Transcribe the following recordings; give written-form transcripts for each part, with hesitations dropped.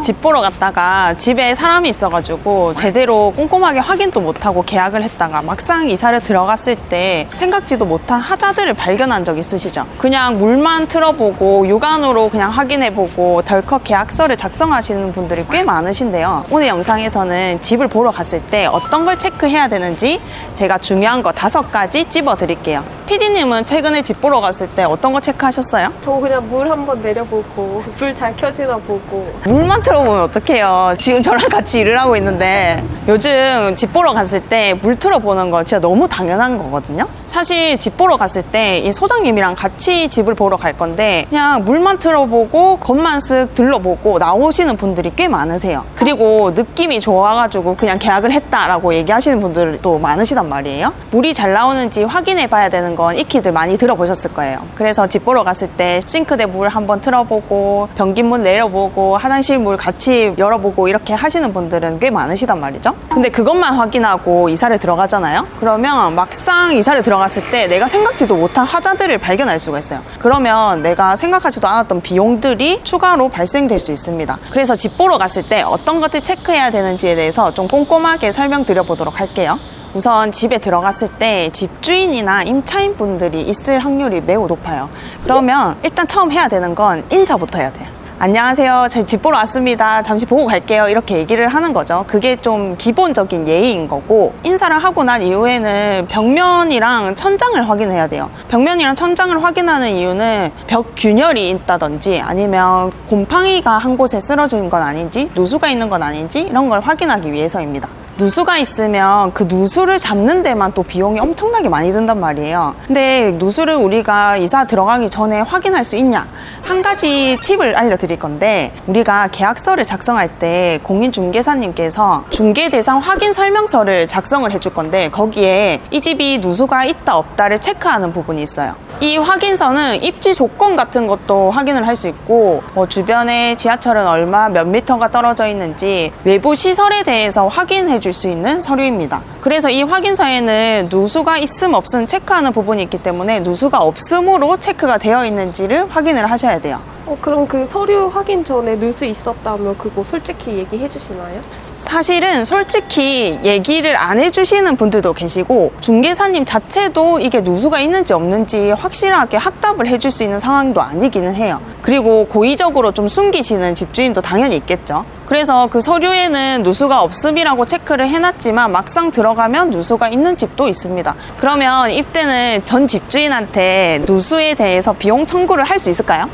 집 보러 갔다가 집에 사람이 있어가지고 제대로 꼼꼼하게 확인도 못하고 계약을 했다가 막상 이사를 들어갔을 때 생각지도 못한 하자들을 발견한 적 있으시죠? 그냥 물만 틀어보고 육안으로 그냥 확인해보고 덜컥 계약서를 작성하시는 분들이 꽤 많으신데요. 오늘 영상에서는 집을 보러 갔을 때 어떤 걸 체크해야 되는지 제가 중요한 거 5가지 찝어드릴게요. PD님은 최근에 집 보러 갔을 때 어떤 거 체크하셨어요? 저 그냥 물 한번 내려보고 불 잘 켜지나 보고. 물만 틀어보면 어떡해요. 지금 저랑 같이 일을 하고 있는데 요즘 집 보러 갔을 때 물 틀어보는 거 진짜 너무 당연한 거거든요. 사실 집 보러 갔을 때 이 소장님이랑 같이 집을 보러 갈 건데 그냥 물만 틀어보고 겉만 쓱 둘러보고 나오시는 분들이 꽤 많으세요. 그리고 느낌이 좋아가지고 그냥 계약을 했다라고 얘기하시는 분들도 많으시단 말이에요. 물이 잘 나오는지 확인해 봐야 되는 건 익히들 많이 들어보셨을 거예요. 그래서 집 보러 갔을 때 싱크대 물 한번 틀어보고 변기문 내려보고 화장실 물 같이 열어보고 이렇게 하시는 분들은 꽤 많으시단 말이죠. 근데 그것만 확인하고 이사를 들어가잖아요. 그러면 막상 이사를 들어갔을 때 내가 생각지도 못한 하자들을 발견할 수가 있어요. 그러면 내가 생각하지도 않았던 비용들이 추가로 발생될 수 있습니다. 그래서 집 보러 갔을 때 어떤 것들 체크해야 되는지에 대해서 좀 꼼꼼하게 설명드려 보도록 할게요. 우선 집에 들어갔을 때 집주인이나 임차인 분들이 있을 확률이 매우 높아요. 그러면 일단 처음 해야 되는 건 인사부터 해야 돼요. 안녕하세요. 저희 집 보러 왔습니다. 잠시 보고 갈게요. 이렇게 얘기를 하는 거죠. 그게 좀 기본적인 예의인 거고, 인사를 하고 난 이후에는 벽면이랑 천장을 확인해야 돼요. 벽면이랑 천장을 확인하는 이유는 벽 균열이 있다든지 아니면 곰팡이가 한 곳에 쓰러진 건 아닌지, 누수가 있는 건 아닌지 이런 걸 확인하기 위해서입니다. 누수가 있으면 그 누수를 잡는 데만 또 비용이 엄청나게 많이 든단 말이에요. 근데 누수를 우리가 이사 들어가기 전에 확인할 수 있냐? 한 가지 팁을 알려드릴 건데, 우리가 계약서를 작성할 때 공인중개사님께서 중개대상 확인 설명서를 작성을 해줄 건데, 거기에 이 집이 누수가 있다 없다를 체크하는 부분이 있어요. 이 확인서는 입지 조건 같은 것도 확인을 할 수 있고, 주변에 지하철은 얼마 몇 미터가 떨어져 있는지 외부 시설에 대해서 확인해 줄 수 있는 서류입니다. 그래서 이 확인서에는 누수가 있음 없음 체크하는 부분이 있기 때문에 누수가 없음으로 체크가 되어 있는지를 확인을 하셔야 돼요. 그럼 그 서류 확인 전에 누수 있었다면 그거 솔직히 얘기해 주시나요? 사실은 솔직히 얘기를 안 해주시는 분들도 계시고, 중개사님 자체도 이게 누수가 있는지 없는지 확실하게 확답을 해줄 수 있는 상황도 아니기는 해요. 그리고 고의적으로 좀 숨기시는 집주인도 당연히 있겠죠. 그래서 그 서류에는 누수가 없음이라고 체크를 해놨지만 막상 들어가면 누수가 있는 집도 있습니다. 그러면 이때는 전 집주인한테 누수에 대해서 비용 청구를 할 수 있을까요?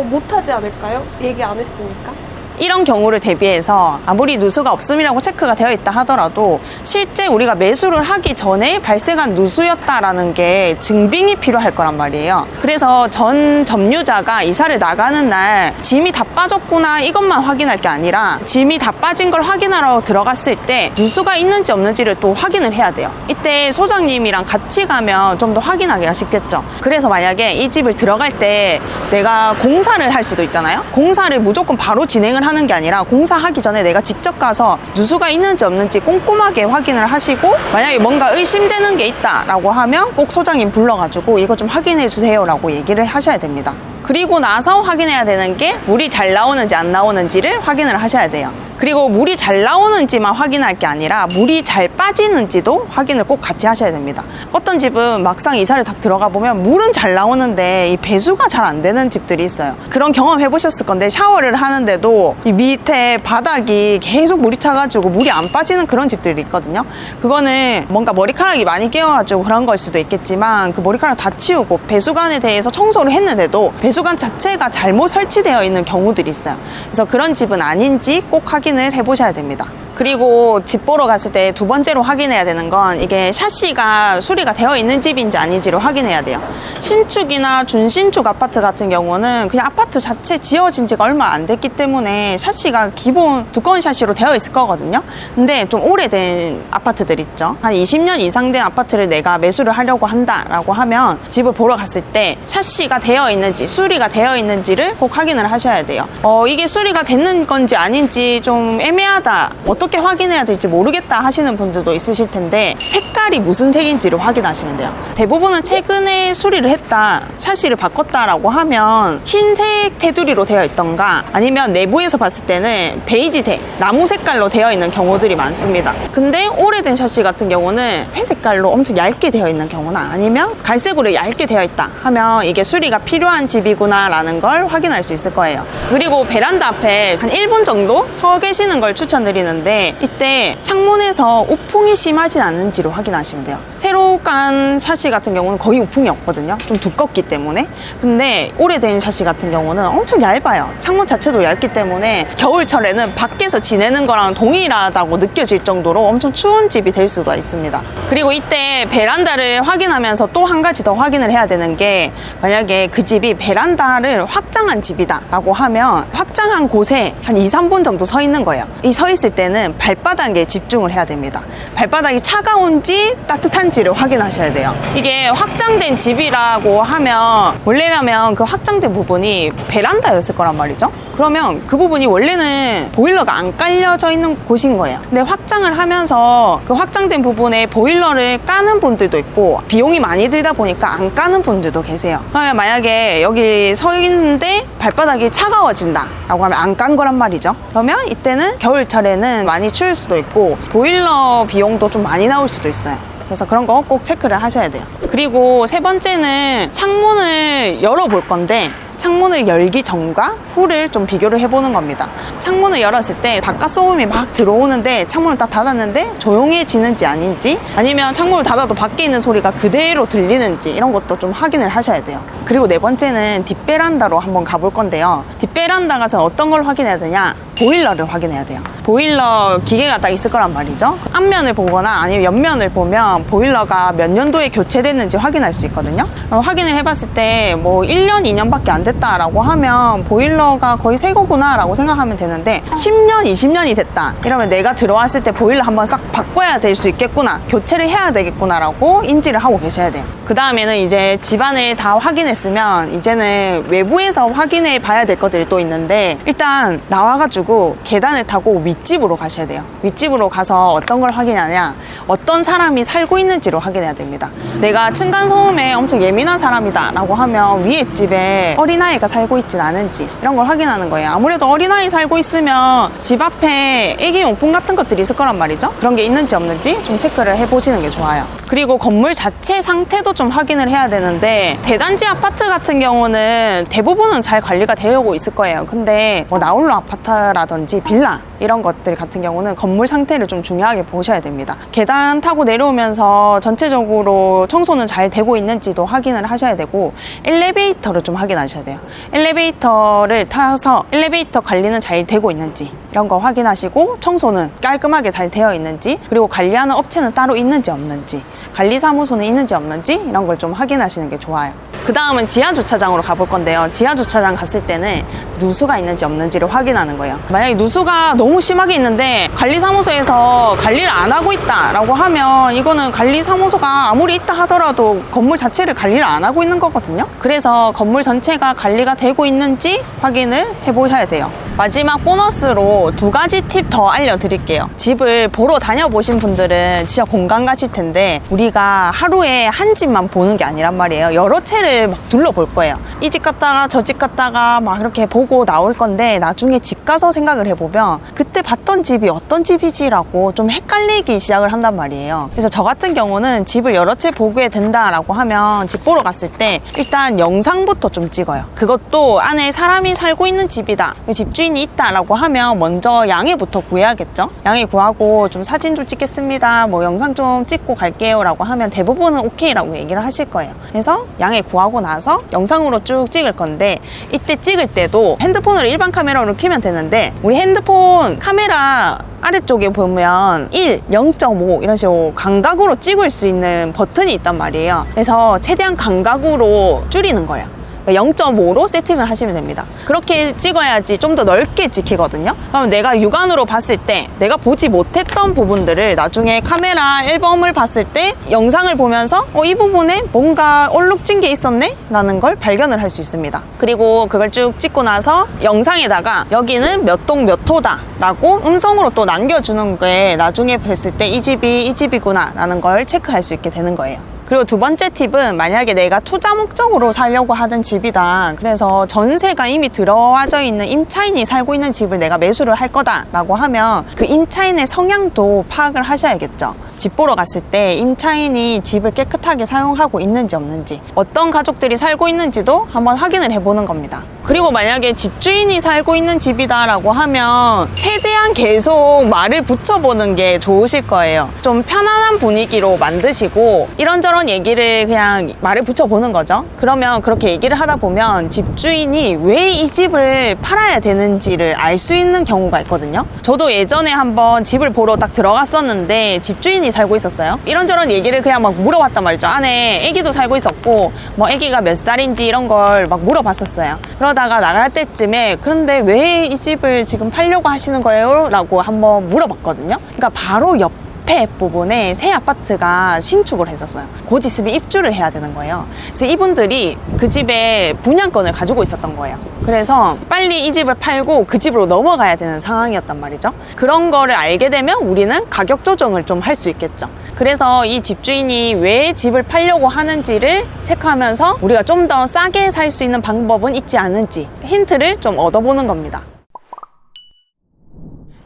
못하지 않을까요? 얘기 안 했으니까. 이런 경우를 대비해서 아무리 누수가 없음이라고 체크가 되어 있다 하더라도 실제 우리가 매수를 하기 전에 발생한 누수였다라는 게 증빙이 필요할 거란 말이에요. 그래서 전 점유자가 이사를 나가는 날 짐이 다 빠졌구나 이것만 확인할 게 아니라 짐이 다 빠진 걸 확인하러 들어갔을 때 누수가 있는지 없는지를 또 확인을 해야 돼요. 이때 소장님이랑 같이 가면 좀 더 확인하기가 쉽겠죠. 그래서 만약에 이 집을 들어갈 때 내가 공사를 할 수도 있잖아요. 공사를 무조건 바로 진행을 하는 게 아니라 공사하기 전에 내가 직접 가서 누수가 있는지 없는지 꼼꼼하게 확인을 하시고, 만약에 뭔가 의심되는 게 있다라고 하면 꼭 소장님 불러가지고 이거 좀 확인해 주세요 라고 얘기를 하셔야 됩니다. 그리고 나서 확인해야 되는 게 물이 잘 나오는지 안 나오는지를 확인을 하셔야 돼요. 그리고 물이 잘 나오는지만 확인할 게 아니라 물이 잘 빠지는지도 확인을 꼭 같이 하셔야 됩니다. 어떤 집은 막상 이사를 딱 들어가 보면 물은 잘 나오는데 이 배수가 잘 안 되는 집들이 있어요. 그런 경험 해보셨을 건데, 샤워를 하는데도 이 밑에 바닥이 계속 물이 차가지고 물이 안 빠지는 그런 집들이 있거든요. 그거는 뭔가 머리카락이 많이 끼어가지고 그런 걸 수도 있겠지만, 그 머리카락 다 치우고 배수관에 대해서 청소를 했는데도 배수관 자체가 잘못 설치되어 있는 경우들이 있어요. 그래서 그런 집은 아닌지 꼭 확인을 해보셔야 됩니다. 그리고 집 보러 갔을 때 두 번째로 확인해야 되는 건 이게 샤시가 수리가 되어 있는 집인지 아닌지를 확인해야 돼요. 신축이나 준신축 아파트 같은 경우는 그냥 아파트 자체 지어진 지가 얼마 안 됐기 때문에 샤시가 기본 두꺼운 샤시로 되어 있을 거거든요. 근데 좀 오래된 아파트들 있죠. 한 20년 이상 된 아파트를 내가 매수를 하려고 한다라고 하면 집을 보러 갔을 때 샤시가 되어 있는지 수리가 되어 있는지를 꼭 확인을 하셔야 돼요. 이게 수리가 됐는 건지 아닌지 좀 애매하다, 어떻게 어떻게 확인해야 될지 모르겠다 하시는 분들도 있으실 텐데 색깔이 무슨 색인지를 확인하시면 돼요. 대부분은 최근에 수리를 했다, 샤시를 바꿨다라고 하면 흰색 테두리로 되어 있던가 아니면 내부에서 봤을 때는 베이지색, 나무 색깔로 되어 있는 경우들이 많습니다. 근데 오래된 샤시 같은 경우는 회색깔로 엄청 얇게 되어 있는 경우나 아니면 갈색으로 얇게 되어 있다 하면 이게 수리가 필요한 집이구나 라는 걸 확인할 수 있을 거예요. 그리고 베란다 앞에 한 1분 정도 서 계시는 걸 추천드리는데 이때 창문에서 우풍이 심하진 않은지를 확인하시면 돼요. 새로 깐 샤시 같은 경우는 거의 우풍이 없거든요. 좀 두껍기 때문에. 근데 오래된 샤시 같은 경우는 엄청 얇아요. 창문 자체도 얇기 때문에 겨울철에는 밖에서 지내는 거랑 동일하다고 느껴질 정도로 엄청 추운 집이 될 수가 있습니다. 그리고 이때 베란다를 확인하면서 또 한 가지 더 확인을 해야 되는 게, 만약에 그 집이 베란다를 확장한 집이다 라고 하면 확장한 곳에 한 2, 3분 정도 서 있는 거예요. 이 서 있을 때는 발바닥에 집중을 해야 됩니다. 발바닥이 차가운지 따뜻한지를 확인하셔야 돼요. 이게 확장된 집이라고 하면 원래라면 그 확장된 부분이 베란다였을 거란 말이죠. 그러면 그 부분이 원래는 보일러가 안 깔려져 있는 곳인 거예요. 근데 확장을 하면서 그 확장된 부분에 보일러를 까는 분들도 있고 비용이 많이 들다 보니까 안 까는 분들도 계세요. 그러면 만약에 여기 서 있는데 발바닥이 차가워진다 라고 하면 안 깐 거란 말이죠. 그러면 이때는 겨울철에는 많이 추울 수도 있고 보일러 비용도 좀 많이 나올 수도 있어요. 그래서 그런 거 꼭 체크를 하셔야 돼요. 그리고 세 번째는 창문을 열어볼 건데 창문을 열기 전과 후를 좀 비교를 해보는 겁니다. 창문을 열었을 때 바깥 소음이 막 들어오는데 창문을 딱 닫았는데 조용해지는지 아닌지, 아니면 창문을 닫아도 밖에 있는 소리가 그대로 들리는지 이런 것도 좀 확인을 하셔야 돼요. 그리고 네 번째는 뒷베란다로 한번 가볼 건데요. 뒷베란다 가서 어떤 걸 확인해야 되냐? 보일러를 확인해야 돼요. 보일러 기계가 딱 있을 거란 말이죠. 앞면을 보거나 아니면 옆면을 보면 보일러가 몇 년도에 교체됐는지 확인할 수 있거든요. 확인을 해봤을 때 뭐 1년, 2년밖에 안 됐다라고 하면 보일러가 거의 새 거구나 라고 생각하면 되는데 10년, 20년이 됐다 이러면 내가 들어왔을 때 보일러 한번 싹 바꿔야 될 수 있겠구나, 교체를 해야 되겠구나 라고 인지를 하고 계셔야 돼요. 그 다음에는 이제 집안을 다 확인했으면 이제는 외부에서 확인해 봐야 될 것들이 또 있는데, 일단 나와가지고 계단을 타고 윗집으로 가셔야 돼요. 윗집으로 가서 어떤 걸 확인하냐, 어떤 사람이 살고 있는지를 확인해야 됩니다. 내가 층간소음에 엄청 예민한 사람이다 라고 하면 위에 집에 어린아이가 살고 있진 않은지 이런 걸 확인하는 거예요. 아무래도 어린아이 살고 있으면 집 앞에 애기용품 같은 것들이 있을 거란 말이죠. 그런 게 있는지 없는지 좀 체크를 해보시는 게 좋아요. 그리고 건물 자체 상태도 좀 확인을 해야 되는데, 대단지 아파트 같은 경우는 대부분은 잘 관리가 되고 있을 거예요. 근데 뭐 나홀로 아파트라든지 빌라 이런 것들 같은 경우는 건물 상태를 좀 중요하게 보셔야 됩니다. 계단 타고 내려오면서 전체적으로 청소는 잘 되고 있는지도 확인을 하셔야 되고, 엘리베이터를 좀 확인하셔야 돼요. 엘리베이터를 타서 엘리베이터 관리는 잘 되고 있는지 이런 거 확인하시고, 청소는 깔끔하게 잘 되어 있는지, 그리고 관리하는 업체는 따로 있는지 없는지, 관리사무소는 있는지 없는지 이런 걸 좀 확인하시는 게 좋아요. 그 다음은 지하주차장으로 가볼 건데요. 지하주차장 갔을 때는 누수가 있는지 없는지를 확인하는 거예요. 만약에 누수가 너무 심하게 있는데 관리사무소에서 관리를 안 하고 있다 라고 하면 이거는 관리사무소가 아무리 있다 하더라도 건물 자체를 관리를 안 하고 있는 거거든요. 그래서 건물 전체가 관리가 되고 있는지 확인을 해보셔야 돼요. 마지막 보너스로 두 가지 팁 더 알려드릴게요. 집을 보러 다녀보신 분들은 진짜 공감 가실 텐데, 우리가 하루에 한 집만 보는 게 아니란 말이에요. 여러 채를 막 둘러볼 거예요. 이 집 갔다가 저 집 갔다가 막 이렇게 보고 나올 건데, 나중에 집 가서 생각을 해보면 그때 봤던 집이 어떤 집이지라고 좀 헷갈리기 시작을 한단 말이에요. 그래서 저 같은 경우는 집을 여러 채 보게 된다라고 하면 집 보러 갔을 때 일단 영상부터 좀 찍어요. 그것도 안에 사람이 살고 있는 집이다, 집주인이 있다라고 하면 먼저 양해부터 구해야겠죠. 양해 구하고 좀 사진 좀 찍겠습니다, 뭐 영상 좀 찍고 갈게요 라고 하면 대부분은 오케이라고 얘기를 하실 거예요. 그래서 양해 구하고 나서 영상으로 쭉 찍을 건데, 이때 찍을 때도 핸드폰으로 일반 카메라로 켜면 되는데, 우리 핸드폰 카메라 아래쪽에 보면 1, 0.5 이런 식으로 광각으로 찍을 수 있는 버튼이 있단 말이에요. 그래서 최대한 광각으로 줄이는 거예요. 0.5로 세팅을 하시면 됩니다. 그렇게 찍어야지 좀 더 넓게 찍히거든요. 그럼 내가 육안으로 봤을 때 내가 보지 못했던 부분들을 나중에 카메라 앨범을 봤을 때 영상을 보면서 이 부분에 뭔가 얼룩진 게 있었네? 라는 걸 발견을 할 수 있습니다. 그리고 그걸 쭉 찍고 나서 영상에다가 여기는 몇 동 몇 호다 라고 음성으로 또 남겨주는 게 나중에 뵀을 때 이 집이 이 집이구나 라는 걸 체크할 수 있게 되는 거예요. 그리고 두 번째 팁은 만약에 내가 투자 목적으로 살려고 하던 집이다. 그래서 전세가 이미 들어와져 있는 임차인이 살고 있는 집을 내가 매수를 할 거다라고 하면 그 임차인의 성향도 파악을 하셔야겠죠. 집 보러 갔을 때 임차인이 집을 깨끗하게 사용하고 있는지 없는지, 어떤 가족들이 살고 있는지도 한번 확인을 해보는 겁니다. 그리고 만약에 집주인이 살고 있는 집이다라고 하면 최대한 계속 말을 붙여보는 게 좋으실 거예요. 좀 편안한 분위기로 만드시고 이런저런 얘기를 그냥 말을 붙여보는 거죠. 그러면 그렇게 얘기를 하다 보면 집주인이 왜 이 집을 팔아야 되는지를 알 수 있는 경우가 있거든요. 저도 예전에 한번 집을 보러 딱 들어갔었는데 집주인이 살고 있었어요. 이런저런 얘기를 그냥 막 물어봤단 말이죠. 안에 애기도 살고 있었고 뭐 애기가 몇 살인지 이런 걸 막 물어봤었어요. 그러다가 나갈 때쯤에 그런데 왜 이 집을 지금 팔려고 하시는 거예요? 라고 한번 물어봤거든요. 그러니까 바로 옆에 부분에 새 아파트가 신축을 했었어요. 곧 있으면 입주를 해야 되는 거예요. 그래서 이분들이 그 집에 분양권을 가지고 있었던 거예요. 그래서 빨리 이 집을 팔고 그 집으로 넘어가야 되는 상황이었단 말이죠. 그런 거를 알게 되면 우리는 가격 조정을 좀 할 수 있겠죠. 그래서 이 집주인이 왜 집을 팔려고 하는지를 체크하면서 우리가 좀 더 싸게 살 수 있는 방법은 있지 않은지 힌트를 좀 얻어보는 겁니다.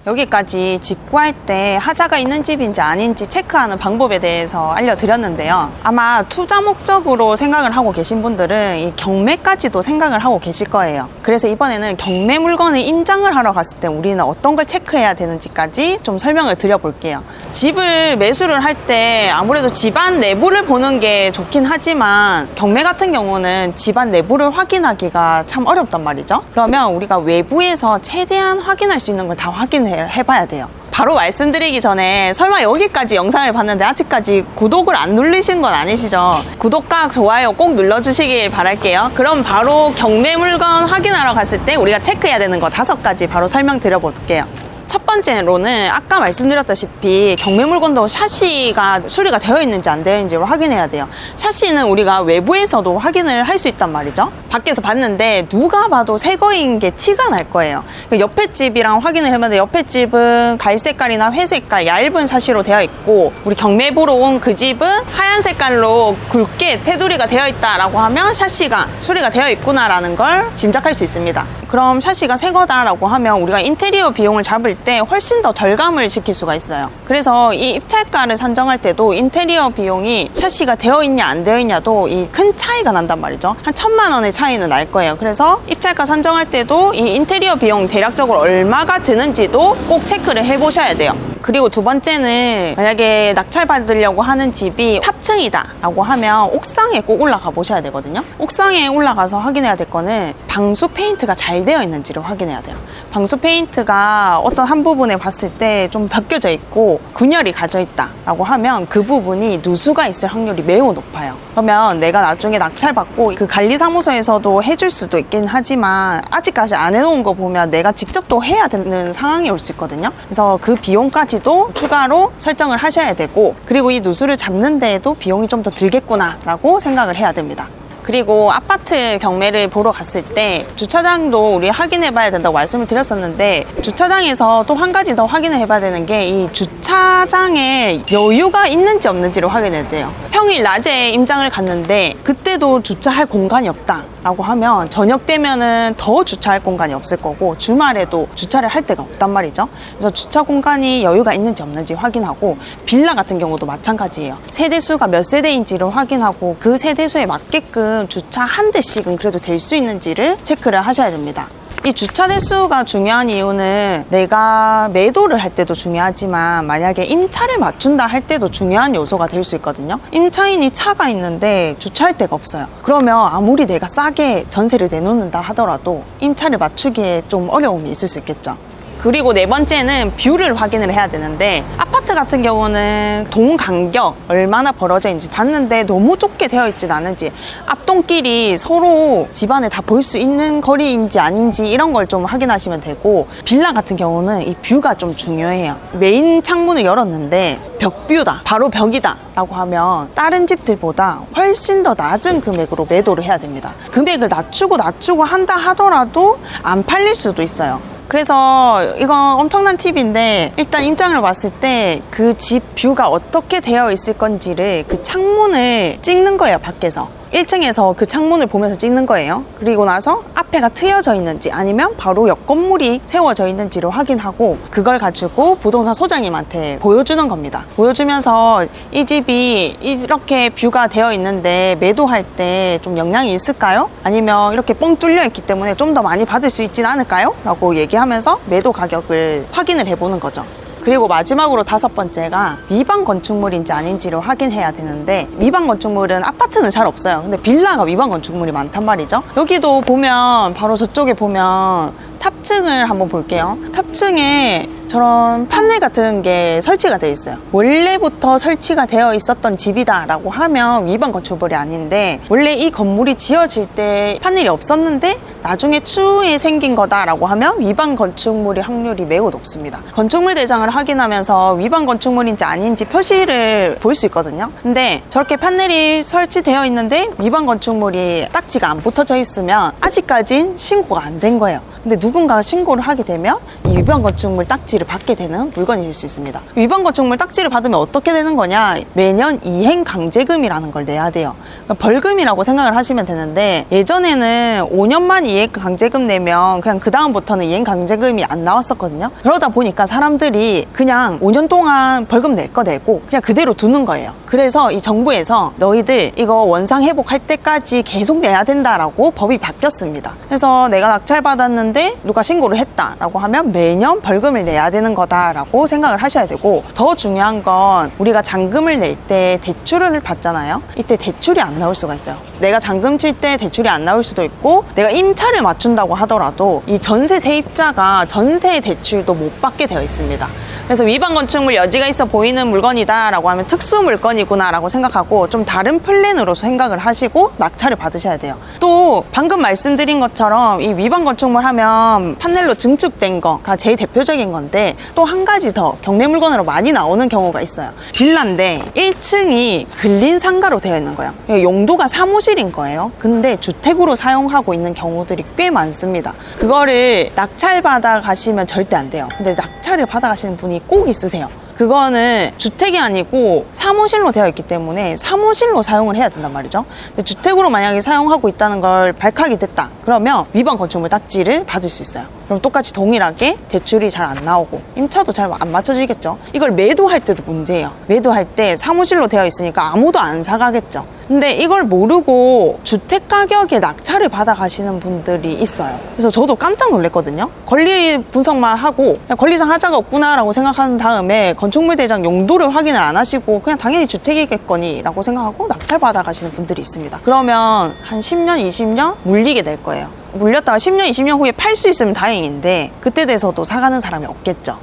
여기까지 집 구할 때 하자가 있는 집인지 아닌지 체크하는 방법에 대해서 알려드렸는데요. 아마 투자 목적으로 생각을 하고 계신 분들은 이 경매까지도 생각을 하고 계실 거예요. 그래서 이번에는 경매 물건을 임장을 하러 갔을 때 우리는 어떤 걸 체크해야 되는지까지 좀 설명을 드려볼게요. 집을 매수를 할 때 아무래도 집안 내부를 보는 게 좋긴 하지만 경매 같은 경우는 집안 내부를 확인하기가 참 어렵단 말이죠. 그러면 우리가 외부에서 최대한 확인할 수 있는 걸 다 해봐야 돼요. 바로 말씀드리기 전에 설마 여기까지 영상을 봤는데 아직까지 구독을 안 누르신 건 아니시죠? 구독과 좋아요 꼭 눌러주시길 바랄게요. 그럼 바로 경매 물건 확인하러 갔을 때 우리가 체크해야 되는 거 5가지 바로 설명드려볼게요. 첫 번째로는 아까 말씀드렸다시피 경매 물건도 샤시가 수리가 되어 있는지 안 되어 있는지를 확인해야 돼요. 샤시는 우리가 외부에서도 확인을 할 수 있단 말이죠. 밖에서 봤는데 누가 봐도 새 거인 게 티가 날 거예요. 옆에 집이랑 확인을 해봤는데 옆에 집은 갈색깔이나 회색깔 얇은 샤시로 되어 있고 우리 경매 보러 온 그 집은 하얀 색깔로 굵게 테두리가 되어 있다라고 하면 샤시가 수리가 되어 있구나라는 걸 짐작할 수 있습니다. 그럼 샤시가 새 거다라고 하면 우리가 인테리어 비용을 잡을 때 훨씬 더 절감을 시킬 수가 있어요. 그래서 이 입찰가를 산정할 때도 인테리어 비용이 샤시가 되어 있냐 안 되어 있냐도 이 큰 차이가 난단 말이죠. 한 1,000만 원의 차이는 날 거예요. 그래서 입찰가 산정할 때도 이 인테리어 비용 대략적으로 얼마가 드는지도 꼭 체크를 해보셔야 돼요. 그리고 두 번째는 만약에 낙찰 받으려고 하는 집이 탑층이다 라고 하면 옥상에 꼭 올라가 보셔야 되거든요. 옥상에 올라가서 확인해야 될 거는 방수 페인트가 잘 되어 있는지를 확인해야 돼요. 방수 페인트가 어떤 한 부분에 봤을 때 좀 벗겨져 있고 균열이 가져 있다 라고 하면 그 부분이 누수가 있을 확률이 매우 높아요. 그러면 내가 나중에 낙찰 받고 그 관리사무소에서도 해줄 수도 있긴 하지만 아직까지 안 해놓은 거 보면 내가 직접 또 해야 되는 상황이 올 수 있거든요. 그래서 그 비용까지도 추가로 설정을 하셔야 되고 그리고 이 누수를 잡는 데에도 비용이 좀 더 들겠구나 라고 생각을 해야 됩니다. 그리고 아파트 경매를 보러 갔을 때 주차장도 우리 확인해 봐야 된다고 말씀을 드렸었는데 주차장에서 또 한 가지 더 확인해 봐야 되는 게 이 주차장에 여유가 있는지 없는지를 확인해야 돼요. 평일 낮에 임장을 갔는데 그때도 주차할 공간이 없다 라고 하면 저녁 되면은 더 주차할 공간이 없을 거고 주말에도 주차를 할 데가 없단 말이죠. 그래서 주차 공간이 여유가 있는지 없는지 확인하고 빌라 같은 경우도 마찬가지예요. 세대수가 몇 세대인지를 확인하고 그 세대수에 맞게끔 주차 한 대씩은 그래도 될 수 있는지를 체크를 하셔야 됩니다. 이 주차 대수가 중요한 이유는 내가 매도를 할 때도 중요하지만 만약에 임차를 맞춘다 할 때도 중요한 요소가 될 수 있거든요. 임차인이 차가 있는데 주차할 데가 없어요. 그러면 아무리 내가 싸게 전세를 내놓는다 하더라도 임차를 맞추기에 좀 어려움이 있을 수 있겠죠. 그리고 네 번째는 뷰를 확인을 해야 되는데, 아파트 같은 경우는 동 간격 얼마나 벌어져 있는지 봤는데 너무 좁게 되어 있진 않은지, 앞동길이 서로 집안에 다 볼 수 있는 거리인지 아닌지 이런 걸 좀 확인하시면 되고, 빌라 같은 경우는 이 뷰가 좀 중요해요. 메인 창문을 열었는데 벽뷰다, 바로 벽이다 라고 하면 다른 집들보다 훨씬 더 낮은 금액으로 매도를 해야 됩니다. 금액을 낮추고 한다 하더라도 안 팔릴 수도 있어요. 그래서 이건 엄청난 팁인데, 일단 임장을 봤을 때 그 집 뷰가 어떻게 되어 있을 건지를 그 창문을 찍는 거예요. 밖에서 1층에서 그 창문을 보면서 찍는 거예요. 그리고 나서 앞에가 트여져 있는지 아니면 바로 옆 건물이 세워져 있는지를 확인하고, 그걸 가지고 부동산 소장님한테 보여주는 겁니다. 보여주면서 이 집이 이렇게 뷰가 되어 있는데 매도할 때 좀 영향이 있을까요? 아니면 이렇게 뻥 뚫려 있기 때문에 좀 더 많이 받을 수 있진 않을까요? 라고 얘기하면서 매도 가격을 확인을 해보는 거죠. 그리고 마지막으로 5번째가 위반 건축물인지 아닌지를 확인해야 되는데, 위반 건축물은 아파트는 잘 없어요. 근데 빌라가 위반 건축물이 많단 말이죠. 여기도 보면, 바로 저쪽에 보면 탑층을 한번 볼게요. 탑층에 저런 판넬 같은 게 설치가 되어 있어요. 원래부터 설치가 되어 있었던 집이다 라고 하면 위반 건축물이 아닌데, 원래 이 건물이 지어질 때 판넬이 없었는데 나중에 추후에 생긴 거다 라고 하면 위반 건축물의 확률이 매우 높습니다. 건축물 대장을 확인하면서 위반 건축물인지 아닌지 표시를 볼 수 있거든요. 근데 저렇게 판넬이 설치되어 있는데 위반 건축물이 딱지가 안 붙어져 있으면 아직까진 신고가 안 된 거예요. 근데 누군가가 신고를 하게 되면 이 위반 건축물 딱지를 받게 되는 물건이 될 수 있습니다. 위반 건축물 딱지를 받으면 어떻게 되는 거냐, 매년 이행 강제금이라는 걸 내야 돼요. 그러니까 벌금이라고 생각을 하시면 되는데, 예전에는 5년만 이행 강제금 내면 그냥 그 다음부터는 이행 강제금이 안 나왔었거든요. 그러다 보니까 사람들이 그냥 5년 동안 벌금 낼 거 내고 그냥 그대로 두는 거예요. 그래서 이 정부에서 너희들 이거 원상 회복할 때까지 계속 내야 된다라고 법이 바뀌었습니다. 그래서 내가 낙찰받았는데 누가 신고를 했다라고 하면 매년 벌금을 내야 되는 거다라고 생각을 하셔야 되고, 더 중요한 건 우리가 잔금을 낼 때 대출을 받잖아요. 이때 대출이 안 나올 수가 있어요. 내가 잔금 칠 때 대출이 안 나올 수도 있고, 내가 임차를 맞춘다고 하더라도 이 전세 세입자가 전세 대출도 못 받게 되어 있습니다. 그래서 위반 건축물 여지가 있어 보이는 물건이다 라고 하면 특수 물건이구나 라고 생각하고 좀 다른 플랜으로 생각을 하시고 낙찰을 받으셔야 돼요. 또 방금 말씀드린 것처럼 이 위반 건축물 하면 판넬로 증축된 거가 제일 대표적인 건데, 또 한 가지 더 경매 물건으로 많이 나오는 경우가 있어요. 빌라인데 1층이 근린 상가로 되어 있는 거예요. 용도가 사무실인 거예요. 근데 주택으로 사용하고 있는 경우들이 꽤 많습니다. 그거를 낙찰받아 가시면 절대 안 돼요. 근데 낙찰을 받아 가시는 분이 꼭 있으세요. 그거는 주택이 아니고 사무실로 되어 있기 때문에 사무실로 사용을 해야 된단 말이죠. 근데 주택으로 만약에 사용하고 있다는 걸 발각이 됐다 그러면 위반 건축물 딱지를 받을 수 있어요. 그럼 똑같이 동일하게 대출이 잘 안 나오고 임차도 잘 안 맞춰지겠죠. 이걸 매도할 때도 문제예요. 매도할 때 사무실로 되어 있으니까 아무도 안 사가겠죠. 근데 이걸 모르고 주택 가격에 낙찰을 받아 가시는 분들이 있어요. 그래서 저도 깜짝 놀랐거든요. 권리 분석만 하고 그냥 권리상 하자가 없구나 라고 생각한 다음에 건축물 대장 용도를 확인을 안 하시고 그냥 당연히 주택이겠거니 라고 생각하고 낙찰 받아 가시는 분들이 있습니다. 그러면 한 10년, 20년 물리게 될 거예요. 물렸다가 10년, 20년 후에 팔 수 있으면 다행인데 그때 돼서도 사가는 사람이 없겠죠.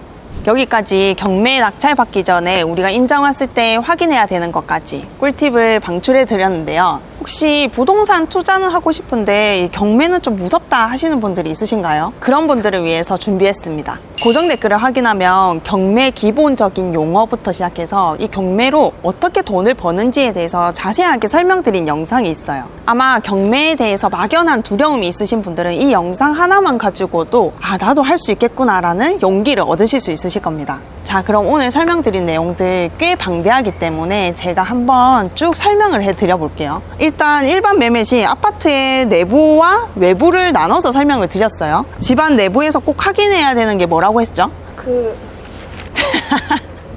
여기까지 경매 낙찰 받기 전에 우리가 임장 왔을 때 확인해야 되는 것까지 꿀팁을 방출해 드렸는데요. 혹시 부동산 투자는 하고 싶은데 경매는 좀 무섭다 하시는 분들이 있으신가요? 그런 분들을 위해서 준비했습니다. 고정 댓글을 확인하면 경매 기본적인 용어부터 시작해서 이 경매로 어떻게 돈을 버는지에 대해서 자세하게 설명드린 영상이 있어요. 아마 경매에 대해서 막연한 두려움이 있으신 분들은 이 영상 하나만 가지고도 나도 할 수 있겠구나 라는 용기를 얻으실 수 있으실 겁니다. 자, 그럼 오늘 설명드린 내용들 꽤 방대하기 때문에 제가 한번 쭉 설명을 해드려 볼게요. 일단 일반 매매 시 아파트의 내부와 외부를 나눠서 설명을 드렸어요. 집안 내부에서 꼭 확인해야 되는 게 뭐라고 했죠?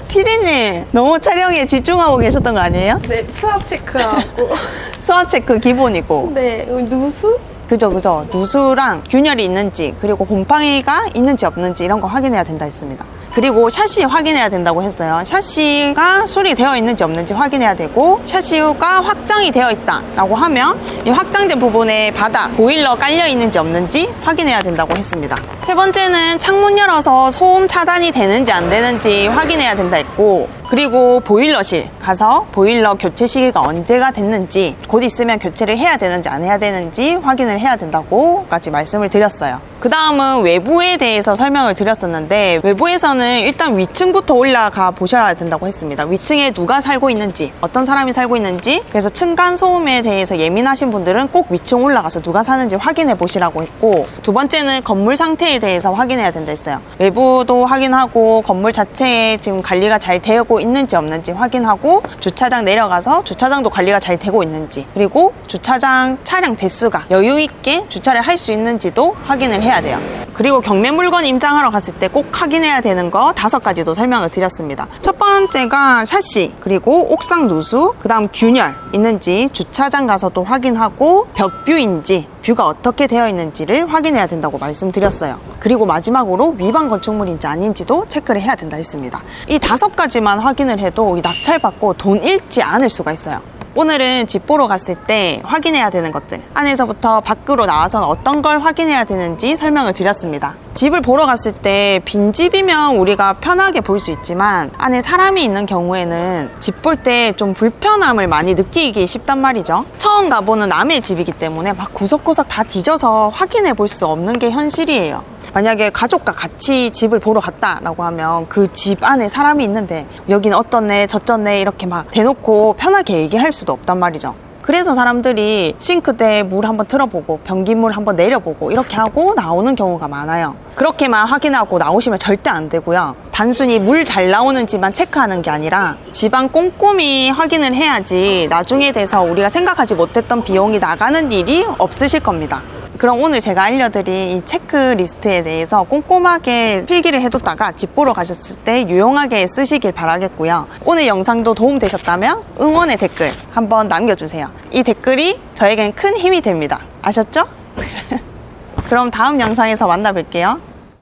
피디님 너무 촬영에 집중하고 계셨던 거 아니에요? 네, 수압 체크하고. 수압 체크 기본이고. 네, 누수? 그죠. 누수랑 균열이 있는지, 그리고 곰팡이가 있는지 없는지 이런 거 확인해야 된다 했습니다. 그리고 샤시 확인해야 된다고 했어요. 샤시가 수리되어 있는지 없는지 확인해야 되고, 샤시가 확장이 되어 있다라고 하면 이 확장된 부분에 바닥, 보일러 깔려 있는지 없는지 확인해야 된다고 했습니다. 세 번째는 창문 열어서 소음 차단이 되는지 안 되는지 확인해야 된다 했고, 그리고 보일러실 가서 보일러 교체 시기가 언제가 됐는지, 곧 있으면 교체를 해야 되는지 안 해야 되는지 확인을 해야 된다고까지 말씀을 드렸어요. 그 다음은 외부에 대해서 설명을 드렸었는데, 외부에서는 일단 위층부터 올라가 보셔야 된다고 했습니다. 위층에 누가 살고 있는지, 어떤 사람이 살고 있는지. 그래서 층간 소음에 대해서 예민하신 분들은 꼭 위층 올라가서 누가 사는지 확인해 보시라고 했고, 두 번째는 건물 상태에 대해서 확인해야 된다 했어요. 외부도 확인하고 건물 자체에 지금 관리가 잘 되고 있는지 없는지 확인하고, 주차장 내려가서 주차장도 관리가 잘 되고 있는지, 그리고 주차장 차량 대수가 여유 있게 주차를 할 수 있는지도 확인을 해야 돼요. 그리고 경매 물건 임장하러 갔을 때 꼭 확인해야 되는 거 5가지도 설명을 드렸습니다. 첫 번째가 샤시, 그리고 옥상 누수, 그 다음 균열 있는지 주차장 가서도 확인하고, 벽뷰인지 뷰가 어떻게 되어 있는지를 확인해야 된다고 말씀드렸어요. 그리고 마지막으로 위반 건축물인지 아닌지도 체크를 해야 된다 했습니다. 이 5가지만 확인을 해도 낙찰받고 돈 잃지 않을 수가 있어요. 오늘은 집 보러 갔을 때 확인해야 되는 것들, 안에서부터 밖으로 나와서는 어떤 걸 확인해야 되는지 설명을 드렸습니다. 집을 보러 갔을 때 빈집이면 우리가 편하게 볼 수 있지만, 안에 사람이 있는 경우에는 집 볼 때 좀 불편함을 많이 느끼기 쉽단 말이죠. 처음 가보는 남의 집이기 때문에 막 구석구석 다 뒤져서 확인해 볼 수 없는 게 현실이에요. 만약에 가족과 같이 집을 보러 갔다라고 하면 그 집 안에 사람이 있는데 여기는 어떻네 저쩌네 이렇게 막 대놓고 편하게 얘기할 수도 없단 말이죠. 그래서 사람들이 싱크대에 물 한번 틀어보고 변기물 한번 내려보고 이렇게 하고 나오는 경우가 많아요. 그렇게만 확인하고 나오시면 절대 안 되고요. 단순히 물 잘 나오는지만 체크하는 게 아니라 집안 꼼꼼히 확인을 해야지 나중에 돼서 우리가 생각하지 못했던 비용이 나가는 일이 없으실 겁니다. 그럼 오늘 제가 알려드린 이 체크리스트에 대해서 꼼꼼하게 필기를 해뒀다가 집 보러 가셨을 때 유용하게 쓰시길 바라겠고요. 오늘 영상도 도움되셨다면 응원의 댓글 한번 남겨주세요. 이 댓글이 저에겐 큰 힘이 됩니다. 아셨죠? 그럼 다음 영상에서 만나 뵐게요.